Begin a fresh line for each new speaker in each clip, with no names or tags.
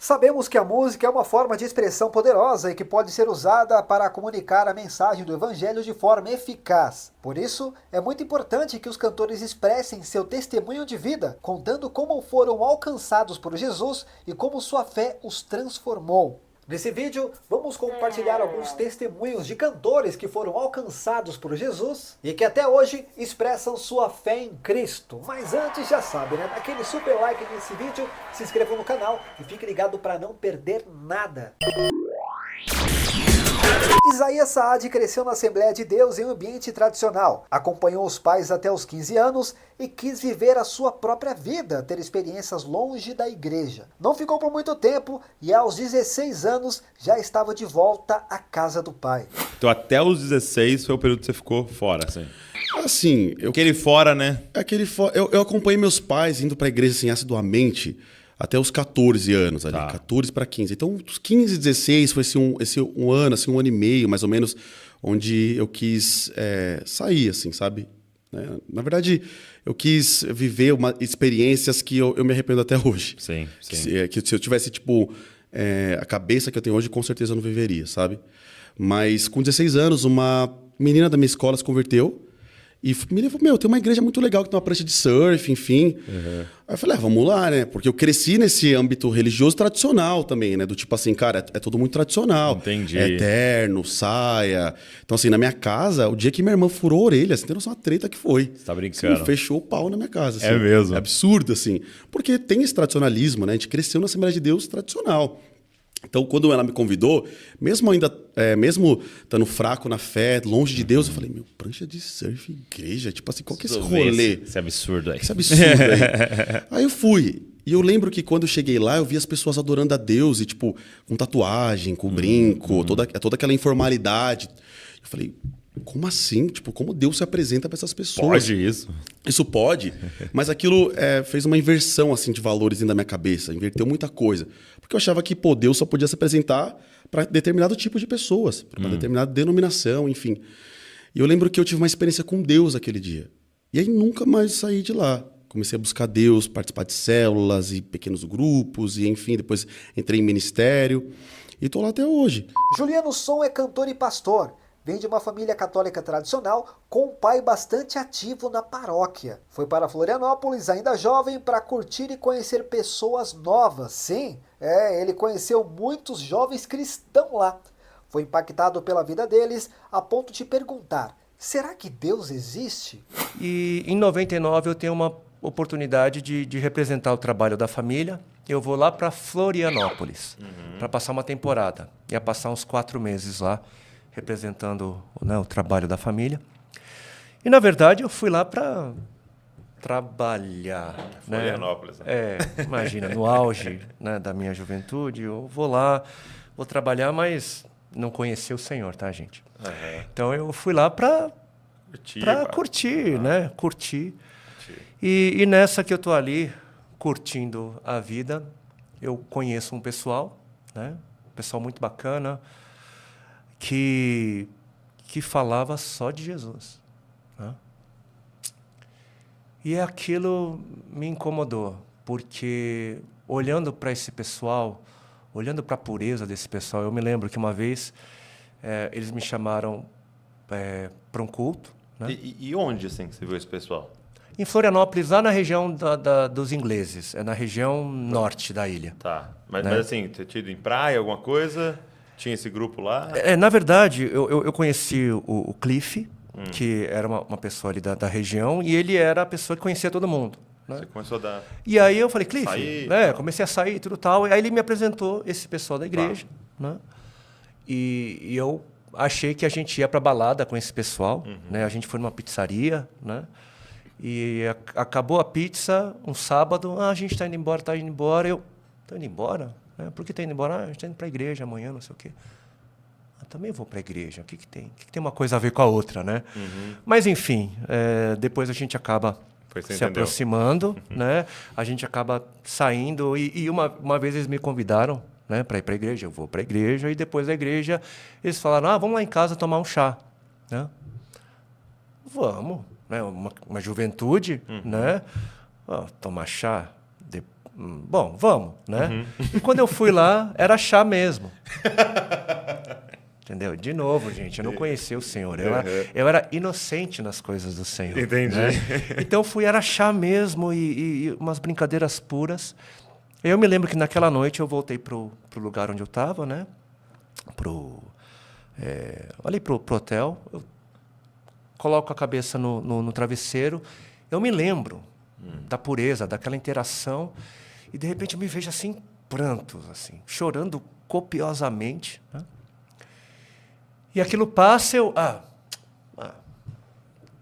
Sabemos que a música é uma forma de expressão poderosa e que pode ser usada para comunicar a mensagem do Evangelho de forma eficaz. Por isso, é muito importante que os cantores expressem seu testemunho de vida, contando como foram alcançados por Jesus e como sua fé os transformou. Nesse vídeo, vamos compartilhar alguns testemunhos de cantores que foram alcançados por Jesus e que até hoje expressam sua fé em Cristo. Mas antes, já sabe, né? Dá aquele super like nesse vídeo, se inscreva no canal e fique ligado para não perder nada. Isaías Saad cresceu na Assembleia de Deus em um ambiente tradicional. Acompanhou os pais até os 15 anos e quis viver a sua própria vida, ter experiências longe da igreja. Não ficou por muito tempo e aos 16 anos já estava de volta à casa do pai.
Então até os 16 foi o período que você ficou fora, assim?
Assim,
Aquele fora, né?
eu acompanhei meus pais indo para a igreja assim, assiduamente até os 14 anos ali,
Tá.
14 para 15. Então, dos 15 e 16 foi esse um ano, assim, um ano e meio, mais ou menos, onde eu quis sair, assim, sabe? Na verdade, eu quis viver experiências que eu me arrependo até hoje.
Sim.
Que se eu tivesse, tipo, a cabeça que eu tenho hoje, com certeza eu não viveria, sabe? Mas com 16 anos, uma menina da minha escola se converteu e me levou, tem uma igreja muito legal que tem uma prancha de surf, enfim.
Uhum.
Aí eu falei, vamos lá, né? Porque eu cresci nesse âmbito religioso tradicional também, né? Do tipo assim, cara, é tudo muito tradicional.
Entendi.
É terno, saia. Então, assim, na minha casa, o dia que minha irmã furou a orelha, assim, tem noção da treta que foi.
Você tá brincando.
Assim, fechou o pau na minha casa. Assim.
É mesmo?
É absurdo, assim. Porque tem esse tradicionalismo, né? A gente cresceu na Assembleia de Deus tradicional. Então, quando ela me convidou, mesmo estando fraco na fé, longe de Deus, eu falei, prancha de surf, igreja, tipo assim, qual que é esse rolê?
Esse absurdo aí.
Esse absurdo aí. Aí eu fui. E eu lembro que quando eu cheguei lá, eu vi as pessoas adorando a Deus, e tipo, com tatuagem, com brinco, toda aquela informalidade. Eu falei, como assim? Tipo, como Deus se apresenta para essas pessoas?
Pode isso?
Isso pode, mas aquilo fez uma inversão assim, de valores dentro da minha cabeça, inverteu muita coisa. Porque eu achava que Deus só podia se apresentar para determinado tipo de pessoas, para uma determinada denominação, enfim. E eu lembro que eu tive uma experiência com Deus aquele dia. E aí nunca mais saí de lá. Comecei a buscar Deus, participar de células e pequenos grupos, e enfim, depois entrei em ministério. E estou lá até hoje.
Juliano Som é cantor e pastor. Vem de uma família católica tradicional com um pai bastante ativo na paróquia. Foi para Florianópolis ainda jovem para curtir e conhecer pessoas novas. Sim, ele conheceu muitos jovens cristãos lá. Foi impactado pela vida deles a ponto de perguntar, será que Deus existe?
E em 99 eu tenho uma oportunidade de representar o trabalho da família. Eu vou lá para Florianópolis para passar uma temporada. Ia passar uns 4 meses lá, representando, né, o trabalho da família. E, na verdade, eu fui lá para trabalhar.
Florianópolis.
Né? Imagina, no auge, né, da minha juventude, eu vou lá, vou trabalhar, mas não conhecer o Senhor, tá, gente? Então, eu fui lá para curtir, né? Curtir. E nessa que eu estou ali, curtindo a vida, eu conheço um pessoal, né? Um pessoal muito bacana, que falava só de Jesus. Né? E aquilo me incomodou, porque olhando para esse pessoal, olhando para a pureza desse pessoal, eu me lembro que uma vez eles me chamaram para um culto. Né?
E onde, assim, que você viu esse pessoal?
Em Florianópolis, lá na região dos ingleses, na região norte da ilha.
Tá. Mas
Né?
assim, ter tido em praia, alguma coisa? Tinha esse grupo lá?
Na verdade, eu conheci o Cliff, que era uma pessoa ali da região, e ele era a pessoa que conhecia todo mundo. Né?
Você começou a dar...
E aí eu falei, Cliff,
Sair,
comecei a sair e tudo tal. E aí ele me apresentou esse pessoal da igreja. Né? E eu achei que a gente ia para balada com esse pessoal. Né? A gente foi numa pizzaria, né? E acabou a pizza, um sábado, a gente está indo embora. Eu, estou indo embora? Por que está indo embora? A gente está indo para a igreja amanhã, não sei o quê. Também vou para a igreja. O que tem? O que tem uma coisa a ver com a outra, né? Mas, enfim, depois a gente acaba se aproximando, né? A gente acaba saindo. E uma vez eles me convidaram, né, para ir para a igreja. Eu vou para a igreja. E depois da igreja, eles falaram, vamos lá em casa tomar um chá. Né? Vamos. Né? Uma juventude, né? Tomar chá. Bom, vamos, né? E quando eu fui lá, era chá mesmo. Entendeu? De novo, gente, eu não conhecia o Senhor. Eu era inocente nas coisas do Senhor.
Entendi.
Né? Então era chá mesmo e umas brincadeiras puras. Eu me lembro que naquela noite eu voltei pro lugar onde eu estava, né? Ali pro hotel. Eu coloco a cabeça no travesseiro. Eu me lembro da pureza, daquela interação. E, de repente, eu me vejo assim, prantos, assim, chorando copiosamente, né? E aquilo passa,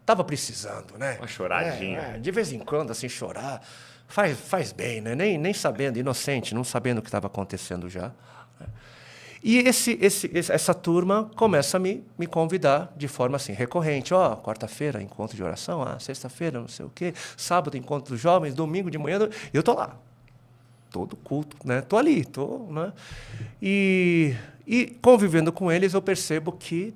tava precisando, né?
Uma choradinha.
De vez em quando, assim, chorar faz bem, né? Nem sabendo, inocente, não sabendo o que estava acontecendo já. Né? E essa turma começa a me convidar de forma assim recorrente. Quarta-feira, encontro de oração. Sexta-feira, não sei o quê. Sábado, encontro dos jovens. Domingo de manhã, eu tô lá. Todo culto, né? Tô ali, né? E convivendo com eles, eu percebo que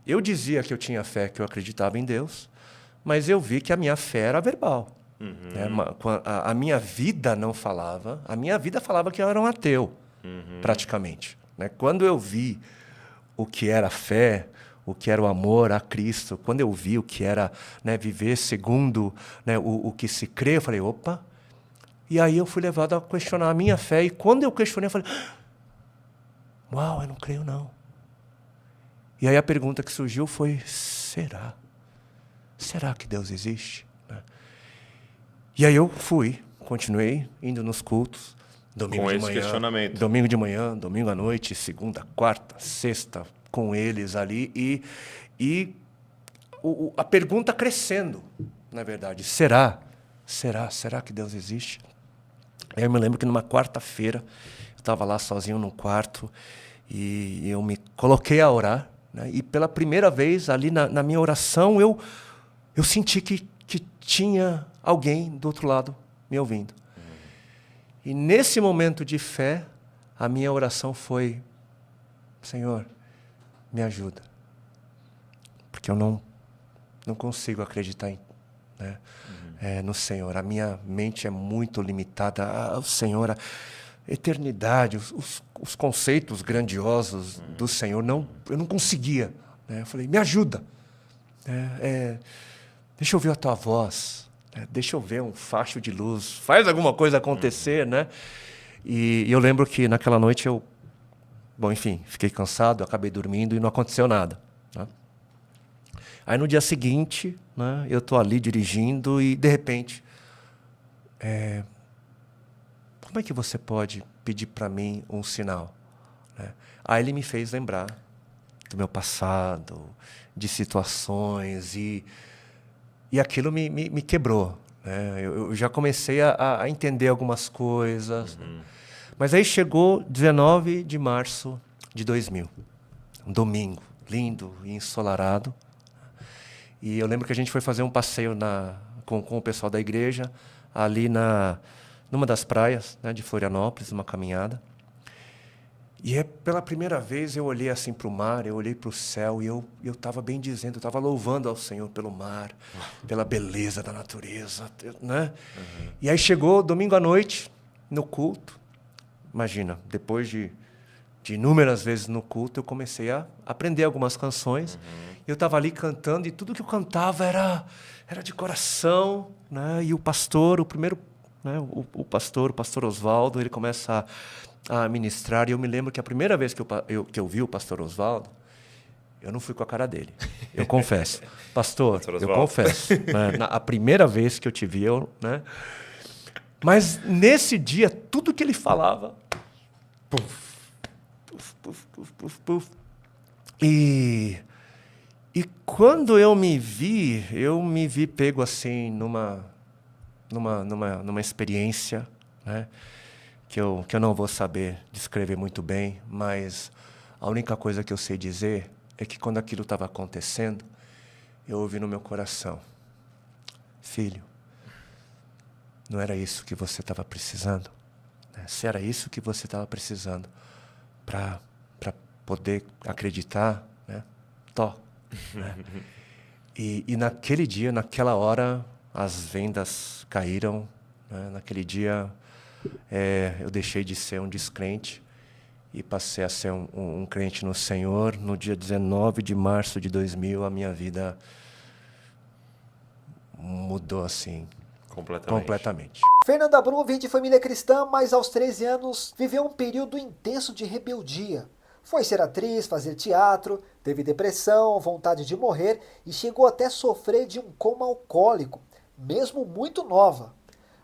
eu dizia que eu tinha fé, que eu acreditava em Deus, mas eu vi que a minha fé era verbal. Né? A minha vida não falava. A minha vida falava que eu era um ateu, praticamente. Né? Quando eu vi o que era fé, o que era o amor a Cristo, quando eu vi o que era, né, viver segundo, né, o que se crê, eu falei, opa. E aí eu fui levado a questionar a minha fé. E quando eu questionei, eu falei, uau, eu não creio não. E aí a pergunta que surgiu foi, será? Será que Deus existe? Né? E aí eu continuei indo nos cultos, domingo de manhã,
questionamento.
domingo de manhã, domingo à noite, segunda, quarta, sexta, com eles ali. E a pergunta crescendo, na verdade, será que Deus existe? Aí eu me lembro que numa quarta-feira, eu estava lá sozinho num quarto e eu me coloquei a orar. Né? E pela primeira vez ali na minha oração, eu senti que tinha alguém do outro lado me ouvindo. E nesse momento de fé, a minha oração foi, Senhor, me ajuda. Porque eu não consigo acreditar no Senhor. A minha mente é muito limitada. O Senhor, a eternidade, os conceitos grandiosos do Senhor, eu não conseguia. Né? Eu falei, me ajuda. Deixa eu ouvir a tua voz. Deixa eu ver um facho de luz. Faz alguma coisa acontecer, né? E eu lembro que naquela noite fiquei cansado, acabei dormindo e não aconteceu nada. Né? Aí no dia seguinte, né, eu estou ali dirigindo e, de repente, como é que você pode pedir para mim um sinal? Né? Aí ele me fez lembrar do meu passado, de situações, e aquilo me quebrou. Né? Eu já comecei a entender algumas coisas. Né? Mas aí chegou 19 de março de 2000, um domingo, lindo e ensolarado. E eu lembro que a gente foi fazer um passeio com o pessoal da igreja, ali numa das praias, né, de Florianópolis, uma caminhada. E pela primeira vez eu olhei assim para o mar, eu olhei para o céu e eu estava bendizendo, eu estava louvando ao Senhor pelo mar, pela beleza da natureza. Né? E aí chegou domingo à noite, no culto. Imagina, depois de inúmeras vezes no culto, eu comecei a aprender algumas canções. Eu estava ali cantando e tudo que eu cantava era de coração. Né? E o pastor, o primeiro, né, o pastor Oswaldo, ele começa a ministrar. E eu me lembro que a primeira vez que eu vi o pastor Oswaldo, eu não fui com a cara dele. Eu confesso. Pastor eu confesso. Né? A primeira vez que eu te vi, mas nesse dia, tudo que ele falava, puf, puf, puf, puf, puf. E quando eu me vi pego assim numa experiência, né, que eu não vou saber descrever muito bem, mas a única coisa que eu sei dizer é que quando aquilo estava acontecendo, eu ouvi no meu coração, filho, não era isso que você estava precisando? Né? Se era isso que você estava precisando para poder acreditar, né? Né? E naquele dia, naquela hora, as vendas caíram. Né? Naquele dia, eu deixei de ser um descrente e passei a ser um crente no Senhor. No dia 19 de março de 2000, a minha vida mudou assim, completamente.
Fernanda Brum vem de família cristã, mas aos 13 anos viveu um período intenso de rebeldia. Foi ser atriz, fazer teatro, teve depressão, vontade de morrer e chegou até sofrer de um coma alcoólico, mesmo muito nova.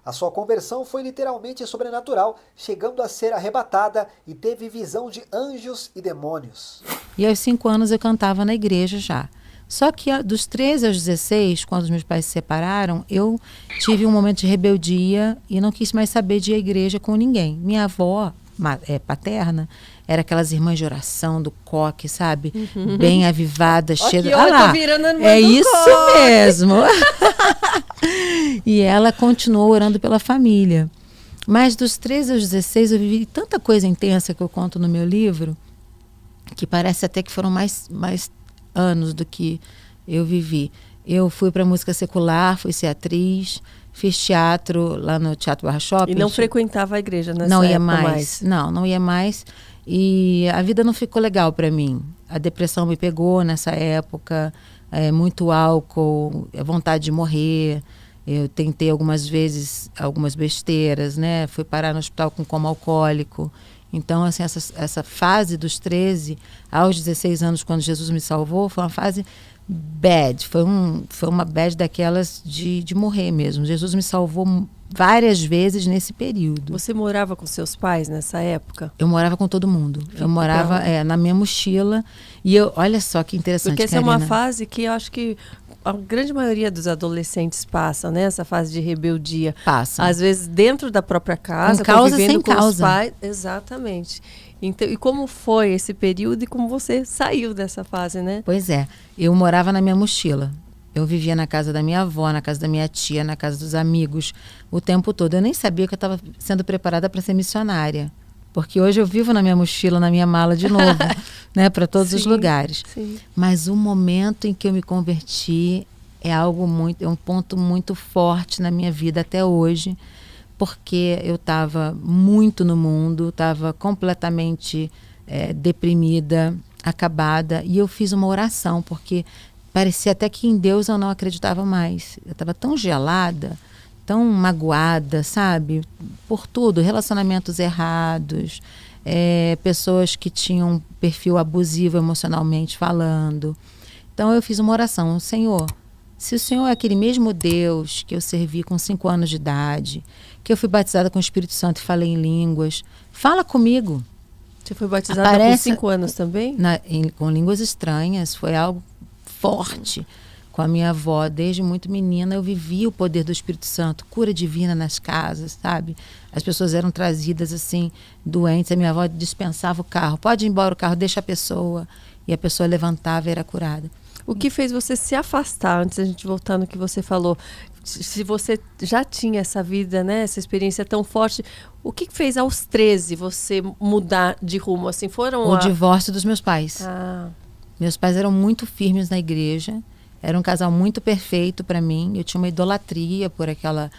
A sua conversão foi literalmente sobrenatural, chegando a ser arrebatada e teve visão de anjos e demônios.
E aos 5 anos eu cantava na igreja já. Só que dos 13 aos 16, quando os meus pais se separaram, eu tive um momento de rebeldia e não quis mais saber de ir à igreja com ninguém. Minha avó paterna era aquelas irmãs de oração do coque, sabe? Bem avivadas, cheias...
Olha lá, tô virando a irmã
é
do
isso
coque.
mesmo. E ela continuou orando pela família. Mas dos 13 aos 16 eu vivi tanta coisa intensa que eu conto no meu livro, que parece até que foram mais anos do que eu vivi. Eu fui para música secular, fui ser atriz, fiz teatro lá no Teatro Barra Shopping.
E não frequentava a igreja nessa
não ia
época
mais. Não ia mais. E a vida não ficou legal para mim. A depressão me pegou nessa época, muito álcool, vontade de morrer. Eu tentei algumas vezes algumas besteiras, né? Fui parar no hospital com coma alcoólico. Então, assim, essa fase dos 13 aos 16 anos, quando Jesus me salvou, foi uma fase bad. Foi uma bad daquelas de morrer mesmo. Jesus me salvou várias vezes nesse período.
Você morava com seus pais nessa época?
Eu morava com todo mundo. Eu morava na minha mochila. E olha só que interessante,
porque essa
Karina.
é uma fase que eu acho que a grande maioria dos adolescentes passa, né? Essa fase de rebeldia.
Passa.
Às vezes dentro da própria casa,
com causa,
convivendo
sem
com
causa.
os pais. Exatamente. Então, e como foi esse período e como você saiu dessa fase, né?
Pois é. Eu morava na minha mochila. Eu vivia na casa da minha avó, na casa da minha tia, na casa dos amigos, o tempo todo. Eu nem sabia que eu estava sendo preparada para ser missionária. Porque hoje eu vivo na minha mochila, na minha mala de novo, né, para todos os lugares.
Sim.
Mas o momento em que eu me converti é um ponto muito forte na minha vida até hoje, porque eu estava muito no mundo, estava completamente deprimida, acabada, e eu fiz uma oração, porque parecia até que em Deus eu não acreditava mais. Eu estava tão gelada, tão magoada, sabe? Por tudo, relacionamentos errados, pessoas que tinham um perfil abusivo emocionalmente falando. Então eu fiz uma oração: Senhor, se o Senhor é aquele mesmo Deus que eu servi com 5 anos de idade, que eu fui batizada com o Espírito Santo e falei em línguas, fala comigo.
Você foi batizada com 5 anos também?
Com línguas estranhas, foi algo forte. Com a minha avó, desde muito menina, eu vivia o poder do Espírito Santo, cura divina nas casas, sabe? As pessoas eram trazidas assim, doentes, a minha avó dispensava o carro, pode ir embora o carro, deixa a pessoa, e a pessoa levantava e era curada.
O que fez você se afastar, antes da gente voltar no que você falou? Se você já tinha essa vida, né, essa experiência tão forte, o que fez aos 13 você mudar de rumo? Assim,
o divórcio dos meus pais. Meus pais eram muito firmes na igreja, era um casal muito perfeito para mim. Eu tinha uma idolatria por aquele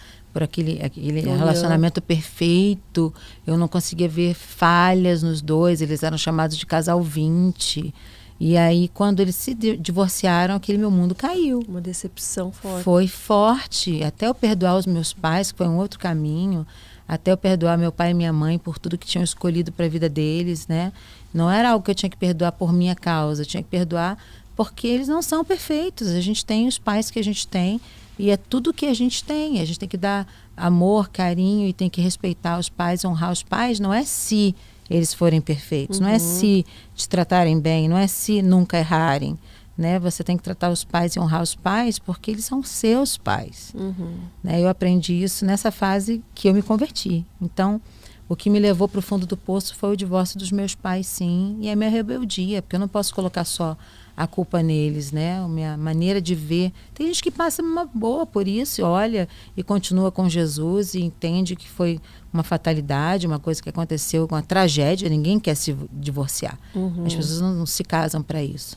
relacionamento perfeito. Eu não conseguia ver falhas nos dois. Eles eram chamados de casal 20. E aí, quando eles se divorciaram, aquele meu mundo caiu.
Uma decepção forte.
Foi forte. Até eu perdoar os meus pais, que foi um outro caminho. Até eu perdoar meu pai e minha mãe por tudo que tinham escolhido para a vida deles, né? Não era algo que eu tinha que perdoar por minha causa. Eu tinha que perdoar porque eles não são perfeitos. A gente tem os pais que a gente tem e é tudo que a gente tem. A gente tem que dar amor, carinho e tem que respeitar os pais, honrar os pais. Não é se eles forem perfeitos, não é se te tratarem bem, não é se nunca errarem, né? Você tem que tratar os pais e honrar os pais porque eles são seus pais. Né? Eu aprendi isso nessa fase que eu me converti. Então, o que me levou para o fundo do poço foi o divórcio dos meus pais, sim, e a minha rebeldia, porque eu não posso colocar só a culpa neles, né? A minha maneira de ver. Tem gente que passa uma boa por isso, olha, e continua com Jesus e entende que foi uma fatalidade, uma coisa que aconteceu, uma tragédia. Ninguém quer se divorciar. As pessoas não se casam para isso.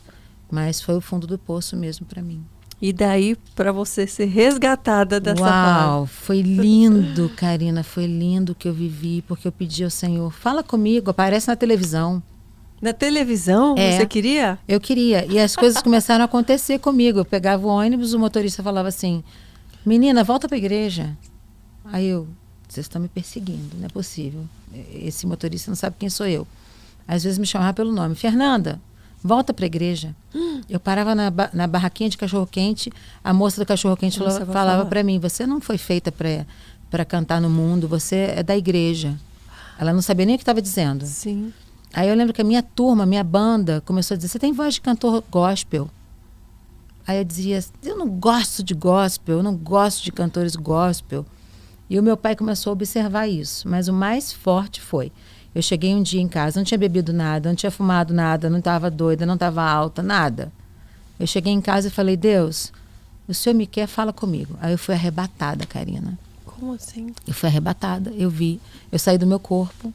Mas foi o fundo do poço mesmo para mim.
E daí, para você ser resgatada dessa
Uau, foi lindo, Karina, foi lindo o que eu vivi, porque eu pedi ao Senhor, fala comigo, aparece na televisão.
Na televisão,
É.
você queria?
Eu queria, e as coisas começaram a acontecer comigo. Eu pegava o ônibus, o motorista falava assim, menina, volta para a igreja. Aí eu, vocês estão me perseguindo, não é possível. Esse motorista não sabe quem sou eu. Às vezes me chamava pelo nome, Fernanda, volta para a igreja. Eu parava na barraquinha de cachorro-quente, a moça do cachorro-quente falava para mim, você não foi feita para cantar no mundo, você é da igreja. Ela não sabia nem o que estava dizendo.
Sim.
Aí eu lembro que a minha turma, minha banda, começou a dizer, você tem voz de cantor gospel? Aí eu dizia, eu não gosto de gospel, eu não gosto de cantores gospel. E o meu pai começou a observar isso. Mas o mais forte foi, eu cheguei um dia em casa, não tinha bebido nada, não tinha fumado nada, não estava doida, não estava alta, nada. Eu cheguei em casa e falei, Deus, o Senhor me quer, fala comigo. Aí eu fui arrebatada, Karina.
Como assim?
Eu fui arrebatada, eu saí do meu corpo,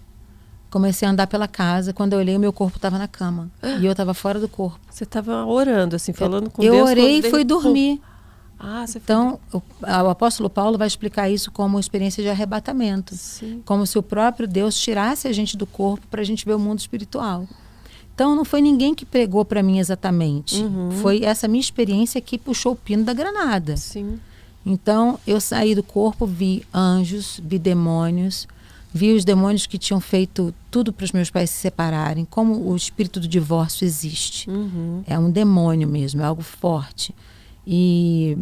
comecei a andar pela casa, quando eu olhei o meu corpo estava na cama, e eu estava fora do corpo.
Você estava orando, assim, falando com
eu
Deus.
orei e
quando
fui
veio-
dormir.
Ah, você foi
Então, o apóstolo Paulo vai explicar isso como uma experiência de arrebatamento.
Sim.
Como se o próprio Deus tirasse a gente do corpo para a gente ver o mundo espiritual. Então, não foi ninguém que pregou para mim exatamente. Foi essa minha experiência que puxou o pino da granada.
Sim.
Então, eu saí do corpo, vi anjos, vi demônios, vi os demônios que tinham feito tudo para os meus pais se separarem. Como o espírito do divórcio existe. É um demônio mesmo, é algo forte. E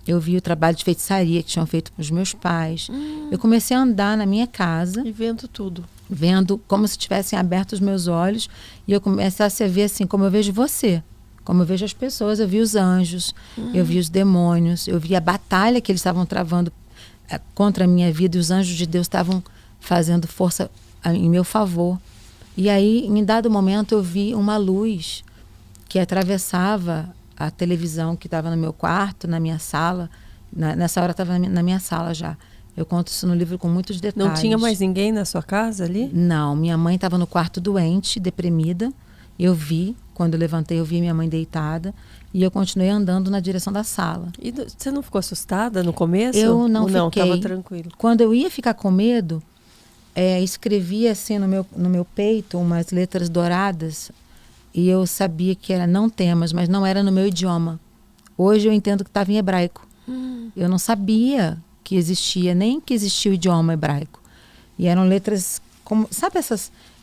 eu vi o trabalho de feitiçaria que tinham feito para os meus pais. Eu comecei a andar na minha casa,
E vendo tudo.
vendo como se tivessem aberto os meus olhos, e eu começasse a ver assim, como eu vejo você, como eu vejo as pessoas. Eu vi os anjos, eu vi os demônios, eu vi a batalha que eles estavam travando contra a minha vida, e os anjos de Deus estavam fazendo força em meu favor. E aí, em dado momento, eu vi uma luz que atravessava a televisão que estava no meu quarto, na minha sala. Nessa hora estava na minha sala já. Eu conto isso no livro com muitos detalhes.
Não tinha mais ninguém na sua casa ali?
Não, minha mãe estava no quarto doente, deprimida. Eu vi, quando eu levantei, eu vi minha mãe deitada. E eu continuei andando na direção da sala.
E você não ficou assustada no começo?
Eu não
Ou não,
fiquei.
estava tranquilo.
Quando eu ia ficar com medo, escrevia assim no meu peito umas letras douradas. E eu sabia que era não temas, mas não era no meu idioma. Hoje eu entendo que estava em hebraico. Eu não sabia que existia, nem que existia o idioma hebraico. E eram letras como, sabe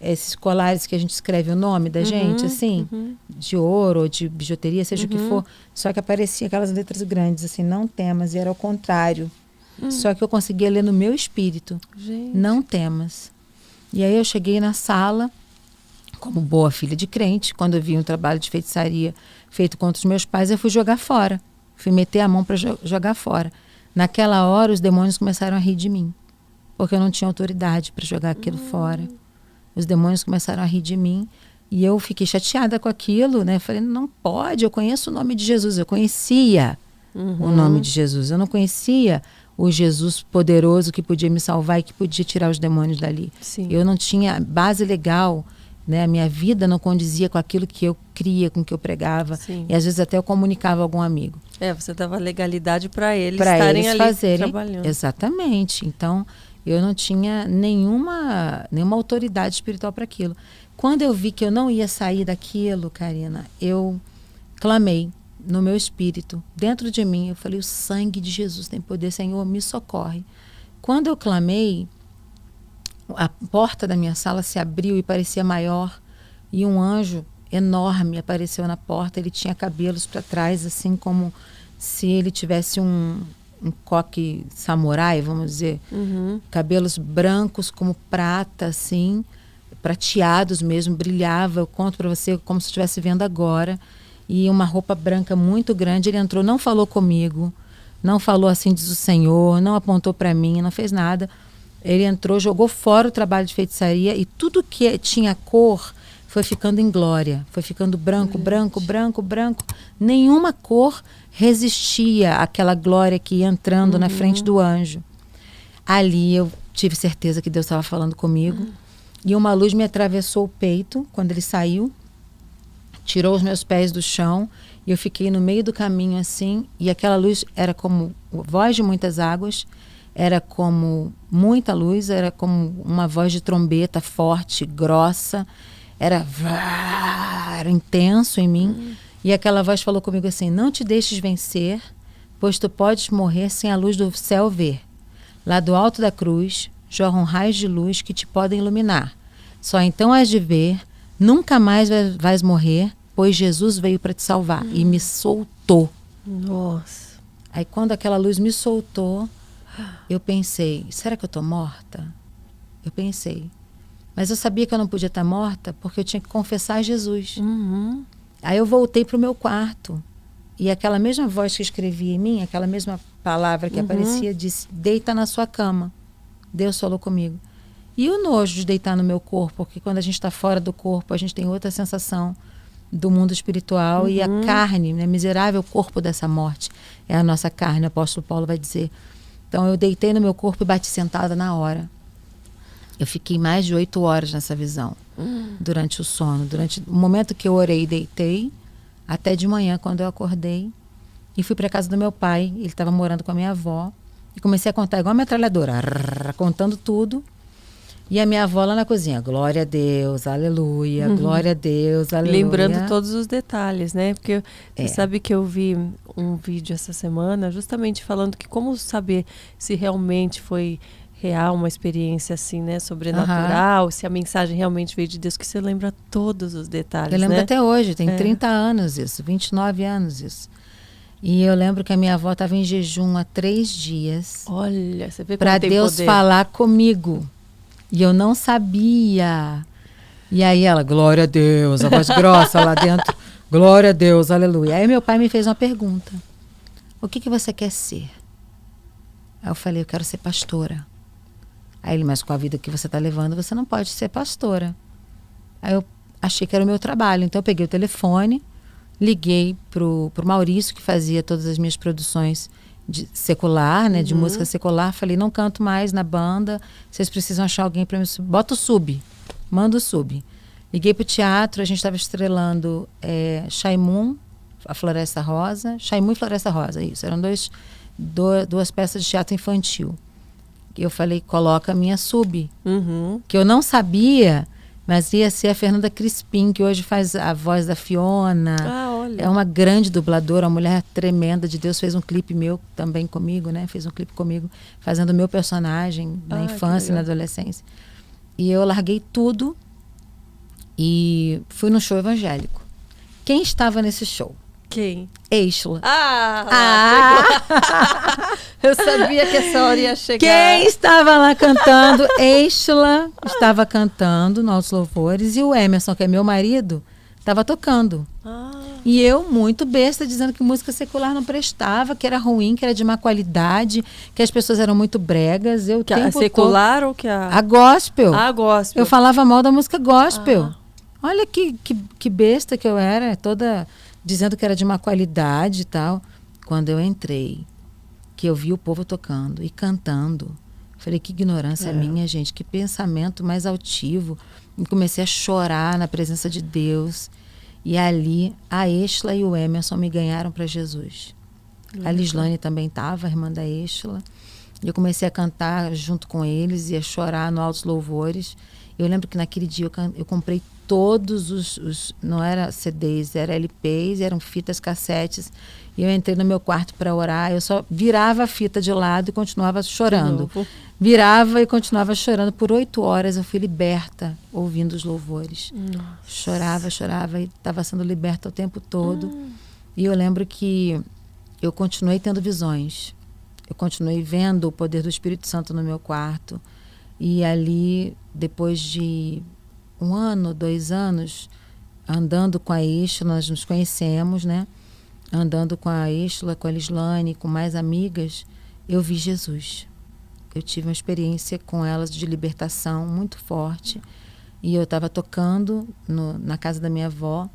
esses colares que a gente escreve o nome da gente, assim? De ouro ou de bijuteria, seja o que for. Só que aparecia aquelas letras grandes, assim, não temas, e era ao contrário. Só que eu conseguia ler no meu espírito.
Gente.
Não temas. E aí eu cheguei na sala, como boa filha de crente, quando eu vi um trabalho de feitiçaria feito contra os meus pais, eu fui jogar fora. Fui meter a mão para jogar fora. Naquela hora, os demônios começaram a rir de mim, porque eu não tinha autoridade para jogar aquilo fora. Os demônios começaram a rir de mim e eu fiquei chateada com aquilo, né? Falei, não pode, eu conheço o nome de Jesus. Eu conhecia o nome de Jesus. Eu não conhecia o Jesus poderoso que podia me salvar e que podia tirar os demônios dali.
Sim.
Eu não tinha base legal, né? A minha vida não condizia com aquilo que eu cria, com o que eu pregava.
Sim.
E às vezes até eu comunicava a algum amigo.
Você dava legalidade para eles
Para
estarem
eles
ali
fazerem.
trabalhando.
Exatamente. Então, eu não tinha nenhuma autoridade espiritual para aquilo. Quando eu vi que eu não ia sair daquilo, Karina, eu clamei no meu espírito, dentro de mim. Eu falei, o sangue de Jesus tem poder, Senhor, me socorre. Quando eu clamei, a porta da minha sala se abriu e parecia maior, e um anjo enorme apareceu na porta. Ele tinha cabelos para trás, assim como se ele tivesse um coque samurai, vamos dizer. Cabelos brancos como prata, assim, prateados mesmo, brilhava. Eu conto para você como se estivesse vendo agora. E uma roupa branca muito grande. Ele entrou, não falou comigo, não falou assim, diz o Senhor, não apontou para mim, não fez nada. Ele entrou, jogou fora o trabalho de feitiçaria, e tudo que tinha cor foi ficando em glória, foi ficando branco, branco, branco, branco. Nenhuma cor resistia àquela glória que ia entrando na frente do anjo. Ali eu tive certeza que Deus estava falando comigo. E uma luz me atravessou o peito quando ele saiu, tirou os meus pés do chão E eu fiquei no meio do caminho assim, e aquela luz era como voz de muitas águas, era como muita luz, era como uma voz de trombeta forte, grossa, era intenso em mim. E aquela voz falou comigo assim: não te deixes vencer, pois tu podes morrer sem a luz do céu ver. Lá do alto da cruz jorram raios de luz que te podem iluminar. Só então has de ver, nunca mais vais morrer, pois Jesus veio para te salvar. E me soltou.
Nossa.
Aí quando aquela luz me soltou, eu pensei, será que eu estou morta? Eu pensei. Mas eu sabia que eu não podia estar morta porque eu tinha que confessar Jesus.
Uhum.
Aí eu voltei para o meu quarto. E aquela mesma voz que escrevia em mim, aquela mesma palavra que aparecia, disse: deita na sua cama. Deus falou comigo. E o nojo de deitar no meu corpo, porque quando a gente está fora do corpo, a gente tem outra sensação do mundo espiritual. E a carne, né, miserável corpo dessa morte, é a nossa carne, o apóstolo Paulo vai dizer. Então eu deitei no meu corpo e bati sentada na hora. Eu fiquei mais de 8 horas nessa visão, durante o sono. Durante o momento que eu orei e deitei, até de manhã, quando eu acordei, e fui para casa do meu pai. Ele estava morando com a minha avó. E comecei a contar igual a metralhadora, contando tudo. E a minha avó lá na cozinha: glória a Deus, aleluia, glória a Deus, aleluia.
Lembrando todos os detalhes, né? Porque você sabe que eu vi um vídeo essa semana justamente falando que como saber se realmente foi real uma experiência assim, né? Sobrenatural, se a mensagem realmente veio de Deus, que você lembra todos os detalhes,
eu lembro,
né?
até hoje, tem 30 anos isso, 29 anos isso. E eu lembro que a minha avó estava em jejum há 3 dias.
Olha, você vê como
para
tem
Deus
poder.
falar comigo. E eu não sabia. E aí ela: glória a Deus, a voz grossa lá dentro, glória a Deus, aleluia. Aí meu pai me fez uma pergunta: o que você quer ser? Aí eu falei: eu quero ser pastora. Aí ele: mas com a vida que você está levando, você não pode ser pastora. Aí eu achei que era o meu trabalho. Então eu peguei o telefone, liguei pro Maurício, que fazia todas as minhas produções de secular, né, de música secular. Falei: não canto mais na banda, vocês precisam achar alguém para me subir. Bota o sub, manda o sub. Liguei pro teatro, a gente estava estrelando Shaimun, a Floresta Rosa. Shaimun e Floresta Rosa, isso. Eram duas peças de teatro infantil. E eu falei: coloca a minha sub. Que eu não sabia, mas ia ser a Fernanda Crispim, que hoje faz a voz da Fiona.
Olha.
É uma grande dubladora, uma mulher tremenda de Deus. Fez um clipe meu também comigo, né? Fez um clipe comigo, fazendo o meu personagem na infância e na adolescência. E eu larguei tudo e fui no show evangélico. Quem estava nesse show?
Quem?
Eixla.
Eu sabia que essa hora ia chegar.
Quem estava lá cantando? Eixla estava cantando no Altos Louvores, e o Emerson, que é meu marido, estava tocando. E eu, muito besta, dizendo que música secular não prestava, que era ruim, que era de má qualidade, que as pessoas eram muito bregas. Eu,
Que a secular ou que a...
A gospel.
A gospel.
Eu falava mal da música gospel. Olha que besta que eu era, toda dizendo que era de má qualidade e tal. Quando eu entrei, que eu vi o povo tocando e cantando, falei: que ignorância minha, gente, que pensamento mais altivo. E comecei a chorar na presença de Deus. E ali, a Eixla e o Emerson me ganharam para Jesus. A Lislane também estava, a irmã da Eixla. E eu comecei a cantar junto com eles e a chorar no Altos Louvores. Eu lembro que naquele dia eu comprei todos os... Não era CDs, era LPs, eram fitas cassetes. E eu entrei no meu quarto para orar. Eu só virava a fita de lado e continuava chorando. Virava e continuava chorando. Por 8 horas eu fui liberta ouvindo os louvores. Chorava e estava sendo liberta o tempo todo. E eu lembro que eu continuei tendo visões. Eu continuei vendo o poder do Espírito Santo no meu quarto. E ali, depois de 1 ano, 2 anos, andando com a Eixla, nós nos conhecemos, né? Andando com a Eixla, com a Lislane, com mais amigas, eu vi Jesus. Eu tive uma experiência com elas de libertação muito forte. E eu estava tocando na casa da minha avó,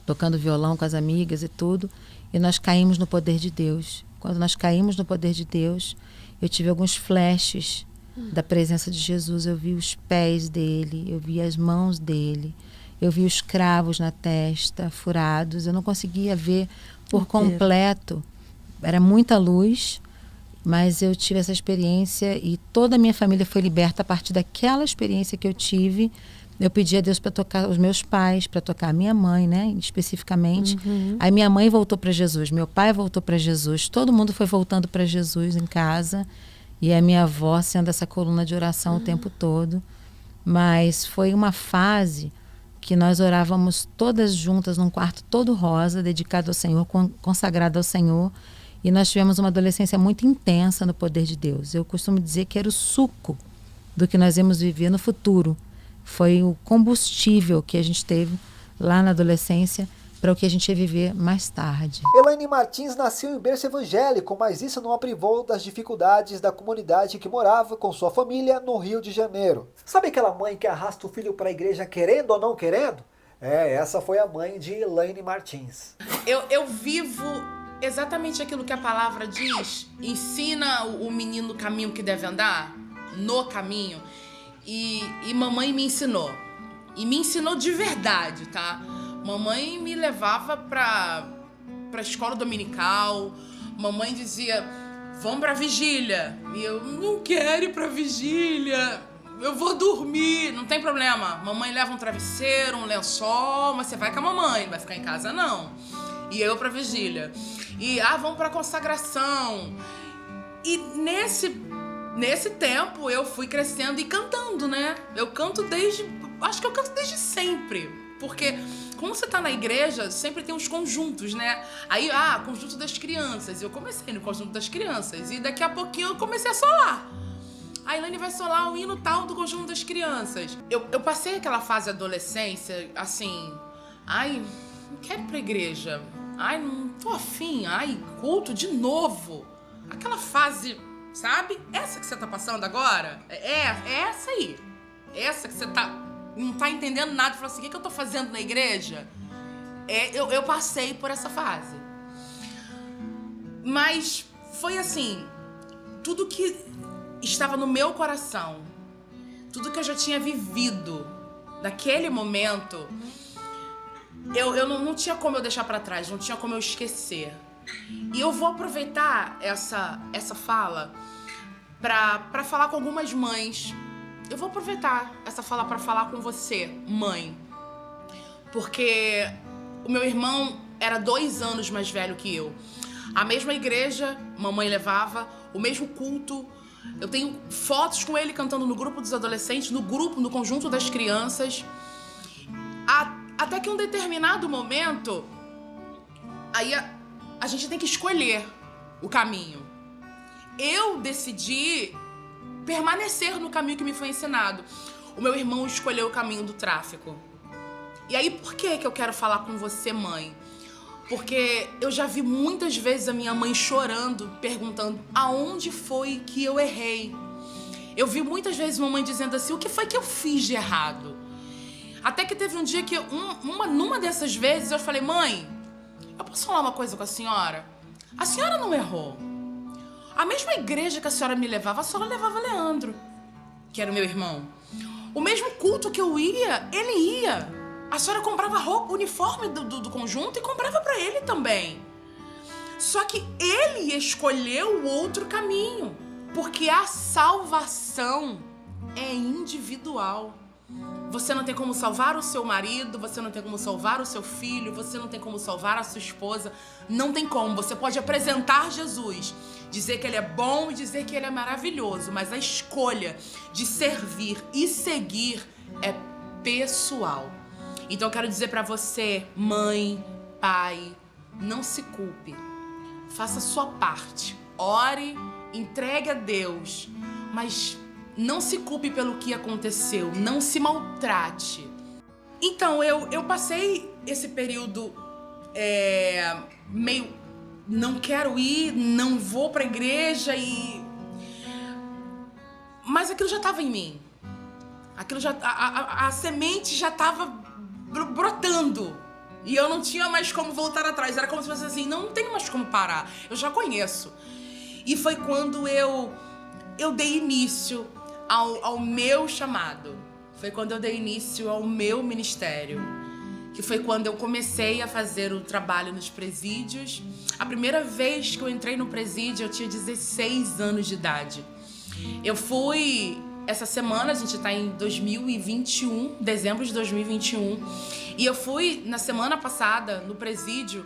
tocando violão com as amigas e tudo, e nós caímos no poder de Deus. Quando nós caímos no poder de Deus, eu tive alguns flashes da presença de Jesus. Eu vi os pés dele, eu vi as mãos dele, Eu vi os cravos na testa, furados. Eu não conseguia ver por completo. Era muita luz, mas eu tive essa experiência e toda a minha família foi liberta a partir daquela experiência que eu tive. Eu pedi a Deus para tocar os meus pais, para tocar a minha mãe, né, especificamente. Aí minha mãe voltou para Jesus, meu pai voltou para Jesus, todo mundo foi voltando para Jesus em casa. E a minha avó sendo essa coluna de oração o tempo todo. Mas foi uma fase que nós orávamos todas juntas num quarto todo rosa, dedicado ao Senhor, consagrado ao Senhor. E nós tivemos uma adolescência muito intensa no poder de Deus. Eu costumo dizer que era o suco do que nós íamos viver no futuro. Foi o combustível que a gente teve lá na adolescência para o que a gente ia viver mais tarde.
Elaine Martins nasceu em berço evangélico, mas isso não a privou das dificuldades da comunidade que morava com sua família no Rio de Janeiro. Sabe aquela mãe que arrasta o filho para a igreja querendo ou não querendo? Essa foi a mãe de Elaine Martins.
Eu vivo exatamente aquilo que a palavra diz. Ensina o menino o caminho que deve andar, no caminho. E mamãe me ensinou. E me ensinou de verdade, tá? Mamãe me levava pra escola dominical. Mamãe dizia, vamos pra vigília. E eu, não quero ir pra vigília. Eu vou dormir, não tem problema. Mamãe leva um travesseiro, um lençol, mas você vai com a mamãe, não vai ficar em casa não. E eu pra vigília. E, vamos pra consagração. E nesse tempo eu fui crescendo e cantando, né? Acho que eu canto desde sempre. Porque quando você tá na igreja, sempre tem uns conjuntos, né? Aí, conjunto das crianças. Eu comecei no conjunto das crianças. E daqui a pouquinho eu comecei a solar. A Elaine vai solar o hino tal do conjunto das crianças. Eu passei aquela fase de adolescência, assim... não quero ir pra igreja. Não tô afim. Culto de novo. Aquela fase... Sabe? Essa que você tá passando agora? É essa aí. Essa que você não tá entendendo nada. Fala assim, o que eu tô fazendo na igreja? Eu passei por essa fase. Mas foi assim, tudo que estava no meu coração, tudo que eu já tinha vivido naquele momento, eu não tinha como eu deixar pra trás, não tinha como eu esquecer. E eu vou aproveitar essa fala pra falar com algumas mães. Eu vou aproveitar essa fala pra falar com você, mãe. Porque o meu irmão era 2 anos mais velho que eu. A mesma igreja, mamãe levava, o mesmo culto. Eu tenho fotos com ele cantando no grupo dos adolescentes, no conjunto das crianças. Até que em um determinado momento, aí a gente tem que escolher o caminho. Eu decidi permanecer no caminho que me foi ensinado. O meu irmão escolheu o caminho do tráfico. E aí, por que eu quero falar com você, mãe? Porque eu já vi muitas vezes a minha mãe chorando, perguntando aonde foi que eu errei. Eu vi muitas vezes mamãe dizendo assim, o que foi que eu fiz de errado? Até que teve um dia que, numa dessas vezes, eu falei, mãe, eu posso falar uma coisa com a senhora? A senhora não errou. A mesma igreja que a senhora me levava, a senhora levava Leandro, que era o meu irmão. O mesmo culto que eu ia, ele ia. A senhora comprava roupa, uniforme do conjunto e comprava pra ele também. Só que ele escolheu o outro caminho, porque a salvação é individual. Você não tem como salvar o seu marido, você não tem como salvar o seu filho, você não tem como salvar a sua esposa, não tem como. Você pode apresentar Jesus, dizer que ele é bom e dizer que ele é maravilhoso, mas a escolha de servir e seguir é pessoal. Então eu quero dizer pra você, mãe, pai, não se culpe. Faça a sua parte. Ore, entregue a Deus, mas não se culpe pelo que aconteceu, não se maltrate. Então, eu passei esse período meio... Não quero ir, não vou pra igreja mas aquilo já estava em mim. Aquilo já... A semente já estava brotando. E eu não tinha mais como voltar atrás. Era como se fosse assim, não tem mais como parar. Eu já conheço. E foi quando eu dei início ao meu chamado. foi quando eu dei início ao meu ministério, que foi quando eu comecei a fazer o trabalho nos presídios. A primeira vez que eu entrei no presídio, eu tinha 16 anos de idade. Eu fui... Essa semana, a gente está em 2021, dezembro de 2021, e eu fui na semana passada no presídio,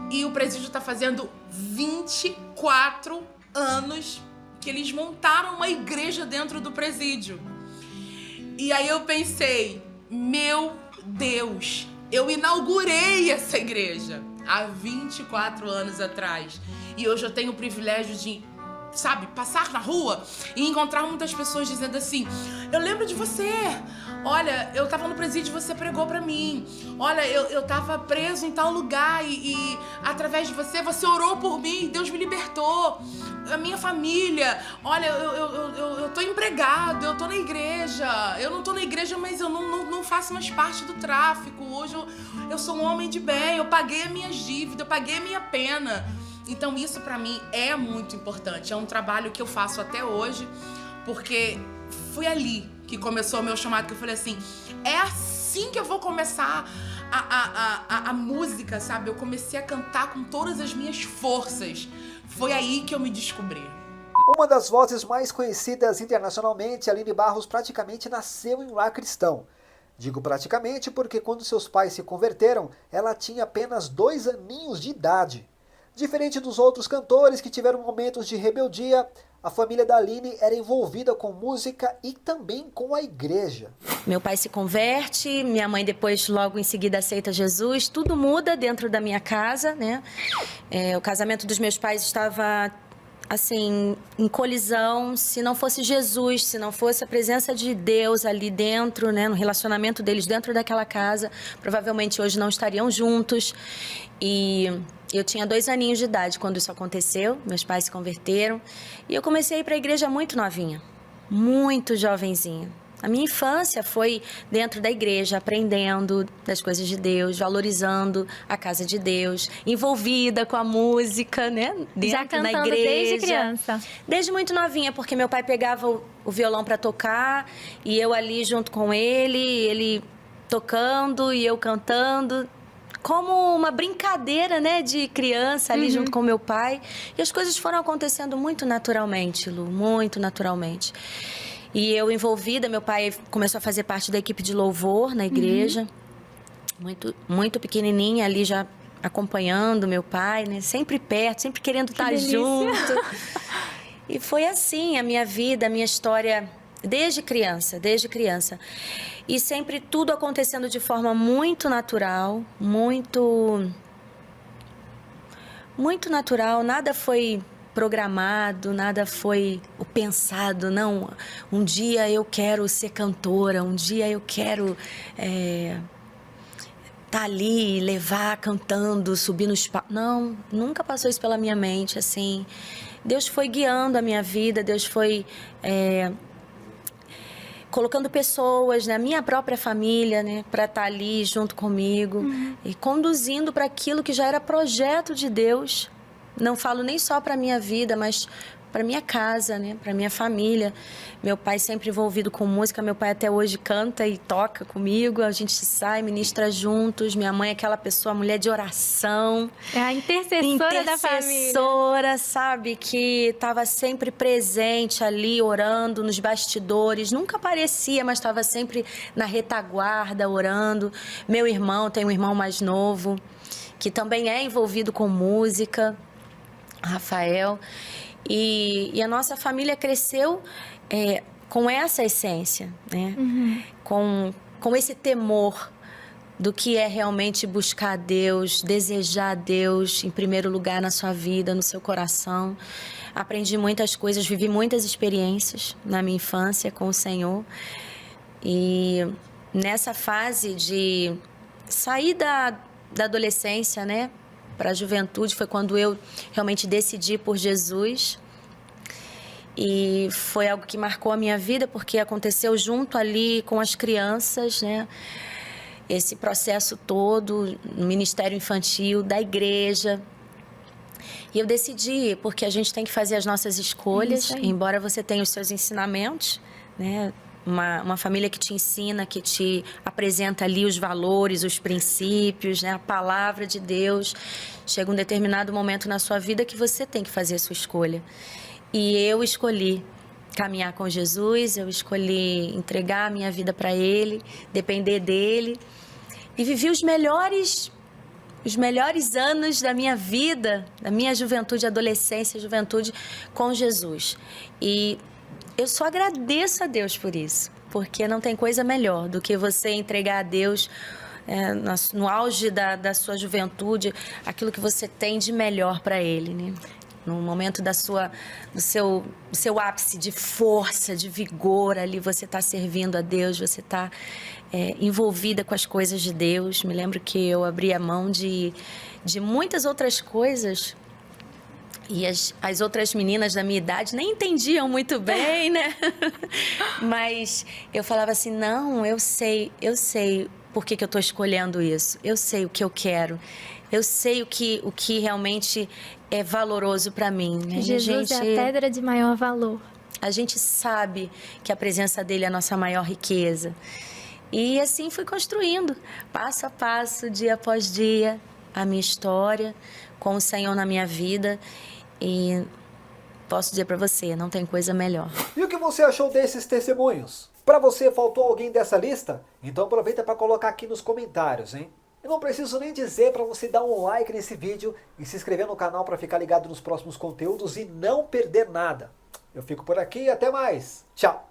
e o presídio está fazendo 24 anos que eles montaram uma igreja dentro do presídio. E aí eu pensei, meu Deus, eu inaugurei essa igreja há 24 anos atrás. E hoje eu tenho o privilégio de, sabe, passar na rua e encontrar muitas pessoas dizendo assim, eu lembro de você, olha, eu tava no presídio e você pregou pra mim, olha, eu tava preso em tal lugar e através de você, você orou por mim, Deus me libertou, a minha família, olha, eu tô empregado, eu tô na igreja, eu não tô na igreja, mas eu não faço mais parte do tráfico, hoje eu sou um homem de bem, eu paguei as minhas dívidas, eu paguei a minha pena. Então isso pra mim é muito importante, é um trabalho que eu faço até hoje, porque foi ali que começou o meu chamado, que eu falei assim, é assim que eu vou começar a música, sabe? Eu comecei a cantar com todas as minhas forças, foi aí que eu me descobri.
Uma das vozes mais conhecidas internacionalmente, Aline Barros praticamente nasceu em um lar cristão. Digo praticamente porque quando seus pais se converteram, ela tinha apenas 2 aninhos de idade. Diferente dos outros cantores que tiveram momentos de rebeldia, a família da Aline era envolvida com música e também com a igreja.
Meu pai se converte, minha mãe depois logo em seguida aceita Jesus, tudo muda dentro da minha casa, né? O casamento dos meus pais estava assim, em colisão. Se não fosse Jesus, se não fosse a presença de Deus ali dentro, né, no relacionamento deles dentro daquela casa, provavelmente hoje não estariam juntos. E eu tinha 2 aninhos de idade quando isso aconteceu, meus pais se converteram. E eu comecei a ir para a igreja muito novinha, muito jovenzinha. A minha infância foi dentro da igreja, aprendendo das coisas de Deus, valorizando a casa de Deus, envolvida com a música, né? Dentro da igreja.
Desde criança.
Desde muito novinha, porque meu pai pegava o violão para tocar e eu ali junto com ele tocando e eu cantando. Como uma brincadeira, né, de criança ali junto com meu pai. E as coisas foram acontecendo muito naturalmente, Lu, muito naturalmente. E eu envolvida, meu pai começou a fazer parte da equipe de louvor na igreja. Muito, muito pequenininha ali já acompanhando meu pai, né? Sempre perto, sempre querendo estar junto. E foi assim a minha vida, a minha história desde criança. E sempre tudo acontecendo de forma muito natural, muito natural, nada foi programado, nada foi o pensado, não. Um dia eu quero ser cantora, um dia eu quero tá ali, levar, cantando, subir nos palcos. Não, nunca passou isso pela minha mente, assim. Deus foi guiando a minha vida, Deus foi colocando pessoas, né, minha própria família, né, para estar ali junto comigo e conduzindo para aquilo que já era projeto de Deus. Não falo nem só para minha vida, mas para minha casa, né, para minha família. Meu pai sempre envolvido com música, meu pai até hoje canta e toca comigo, a gente sai, ministra juntos. Minha mãe é aquela pessoa, mulher de oração.
É a intercessora da família.
Intercessora, sabe, que estava sempre presente ali, orando nos bastidores. Nunca aparecia, mas estava sempre na retaguarda, orando. Meu irmão, tem um irmão mais novo, que também é envolvido com música, Rafael. E a nossa família cresceu com essa essência, né? Com esse temor do que é realmente buscar a Deus, desejar a Deus em primeiro lugar na sua vida, no seu coração. Aprendi muitas coisas, vivi muitas experiências na minha infância com o Senhor. E nessa fase de sair da adolescência, né, para a juventude, foi quando eu realmente decidi por Jesus. E foi algo que marcou a minha vida, porque aconteceu junto ali com as crianças, né? Esse processo todo, no ministério infantil, da igreja. E eu decidi, porque a gente tem que fazer as nossas escolhas, embora você tenha os seus ensinamentos, né? uma família que te ensina, que te apresenta ali os valores, os princípios, né? A palavra de Deus. Chega um determinado momento na sua vida que você tem que fazer a sua escolha. E eu escolhi caminhar com Jesus, eu escolhi entregar a minha vida para Ele, depender dEle. E vivi os melhores anos da minha vida, da minha juventude, adolescência, juventude com Jesus. E eu só agradeço a Deus por isso, porque não tem coisa melhor do que você entregar a Deus no auge da sua juventude, aquilo que você tem de melhor para Ele, né? No momento do seu ápice de força, de vigor, ali você está servindo a Deus, você está envolvida com as coisas de Deus. Me lembro que eu abri a mão de muitas outras coisas. E as outras meninas da minha idade nem entendiam muito bem, né? Mas eu falava assim, não, eu sei por que eu estou escolhendo isso. Eu sei o que eu quero. Eu sei o que realmente é valoroso para mim. Né?
Jesus é a pedra de maior valor.
A gente sabe que a presença dele é a nossa maior riqueza. E assim fui construindo, passo a passo, dia após dia, a minha história com o Senhor na minha vida. E posso dizer para você, não tem coisa melhor.
E o que você achou desses testemunhos? Para você, faltou alguém dessa lista? Então aproveita para colocar aqui nos comentários, hein? Eu não preciso nem dizer para você dar um like nesse vídeo e se inscrever no canal para ficar ligado nos próximos conteúdos e não perder nada. Eu fico por aqui e até mais. Tchau!